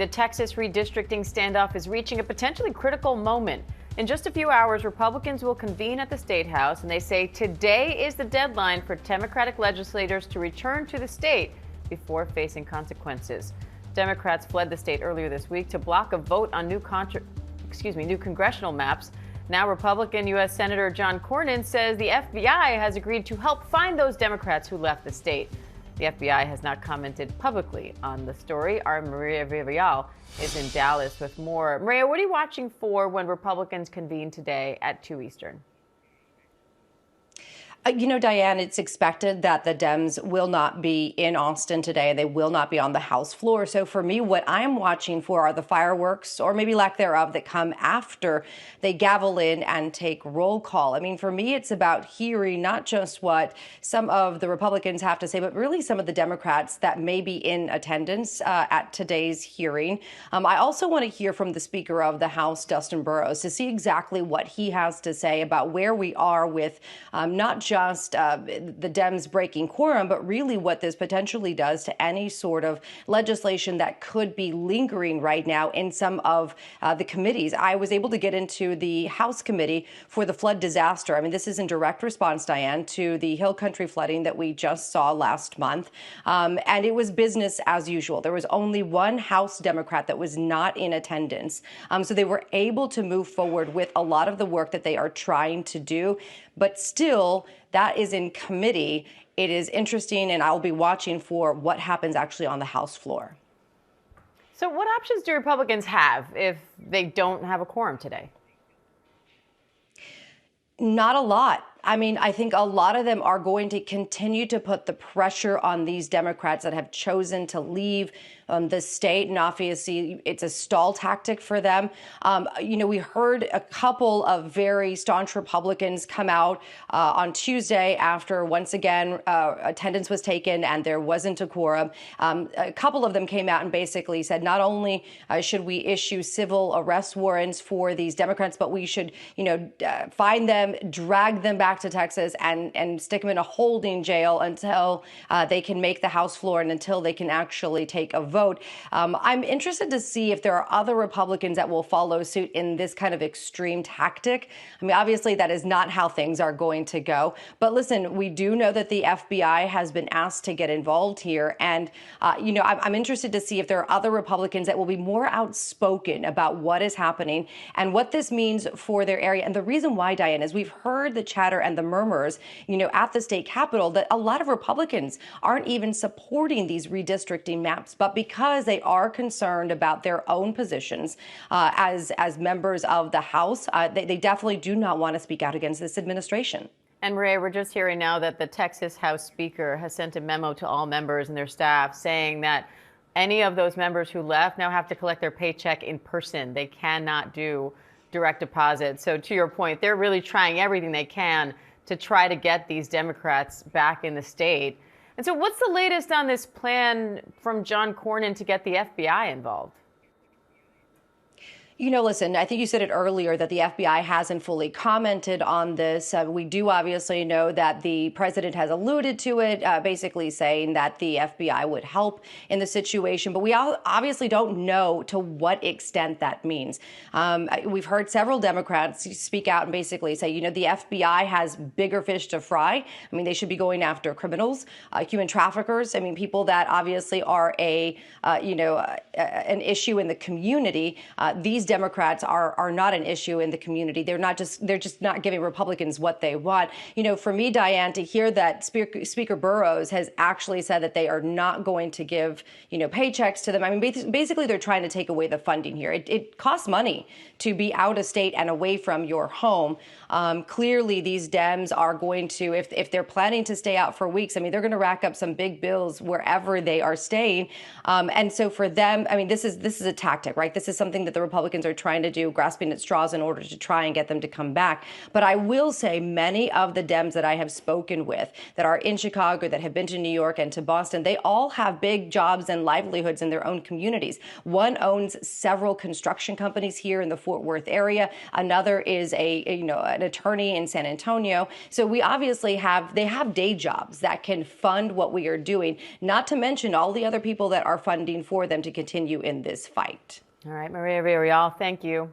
The Texas redistricting standoff is reaching a potentially critical moment. In just a few hours, Republicans will convene at the State House, and they say today is the deadline for Democratic legislators to return to the state before facing consequences. Democrats fled the state earlier this week to block a vote on new congressional maps. Now, Republican U.S. Senator John Cornyn says the FBI has agreed to help find those Democrats who left the state. The FBI has not commented publicly on the story. Our Maria Villarreal is in Dallas with more. Maria, what are you watching for when Republicans convene today at 2 Eastern? Diane, it's expected that the Dems will not be in Austin today. They will not be on the House floor. So for me, what I'm watching for are the fireworks, or maybe lack thereof, that come after they gavel in and take roll call. I mean, for me, it's about hearing not just what some of the Republicans have to say, but really some of the Democrats that may be in attendance at today's hearing. I also want to hear from the Speaker of the House, Dustin Burrows, to see exactly what he has to say about where we are with not just the Dems breaking quorum, but really what this potentially does to any sort of legislation that could be lingering right now in some of the committees. I was able to get into the House committee for the flood disaster. I mean, this is in direct response, Diane, to the Hill Country flooding that we just saw last month. And it was business as usual. There was only one House Democrat that was not in attendance. So they were able to move forward with a lot of the work that they are trying to do. But still, that is in committee. It is interesting, and I'll be watching for what happens actually on the House floor. So what options do Republicans have if they don't have a quorum today? Not a lot. I mean, I think a lot of them are going to continue to put the pressure on these Democrats that have chosen to leave the state. And obviously, it's a stall tactic for them. We heard a couple of very staunch Republicans come out on Tuesday after, once again, attendance was taken and there wasn't a quorum. A couple of them came out and basically said not only should we issue civil arrest warrants for these Democrats, but we should, find them, drag them back to Texas and stick them in a holding jail until they can make the House floor and until they can actually take a vote. I'm interested to see if there are other Republicans that will follow suit in this kind of extreme tactic. I mean, obviously, that is not how things are going to go. But listen, we do know that the FBI has been asked to get involved here. And, I'm interested to see if there are other Republicans that will be more outspoken about what is happening and what this means for their area. And the reason why, Diane, is we've heard the chatter and the murmurs, at the state capitol that a lot of Republicans aren't even supporting these redistricting maps, but because they are concerned about their own positions as members of the House, they definitely do not want to speak out against this administration. And Maria, we're just hearing now that the Texas House Speaker has sent a memo to all members and their staff saying that any of those members who left now have to collect their paycheck in person. They cannot do direct deposit. So to your point, they're really trying everything they can to try to get these Democrats back in the state. And so what's the latest on this plan from John Cornyn to get the FBI involved? Listen, I think you said it earlier that the FBI hasn't fully commented on this. We do obviously know that the president has alluded to it, basically saying that the FBI would help in the situation. But we obviously don't know to what extent that means. We've heard several Democrats speak out and basically say, the FBI has bigger fish to fry. I mean, they should be going after criminals, human traffickers. I mean, people that obviously are an issue in the community. These Democrats are not an issue in the community. They're just not giving Republicans what they want. For me, Diane, to hear that Speaker Burrows has actually said that they are not going to give, paychecks to them. I mean, basically, they're trying to take away the funding here. It costs money to be out of state and away from your home. Clearly, these Dems are going to, if they're planning to stay out for weeks, I mean, they're going to rack up some big bills wherever they are staying. And so for them, I mean, this is a tactic, right? This is something that the Republicans Republicans are trying to do, grasping at straws in order to try and get them to come back. But I will say many of the Dems that I have spoken with that are in Chicago, that have been to New York and to Boston, they all have big jobs and livelihoods in their own communities. One owns several construction companies here in the Fort Worth area. Another is an attorney in San Antonio. So we obviously they have day jobs that can fund what we are doing, not to mention all the other people that are funding for them to continue in this fight. All right, Maria Villarreal, thank you.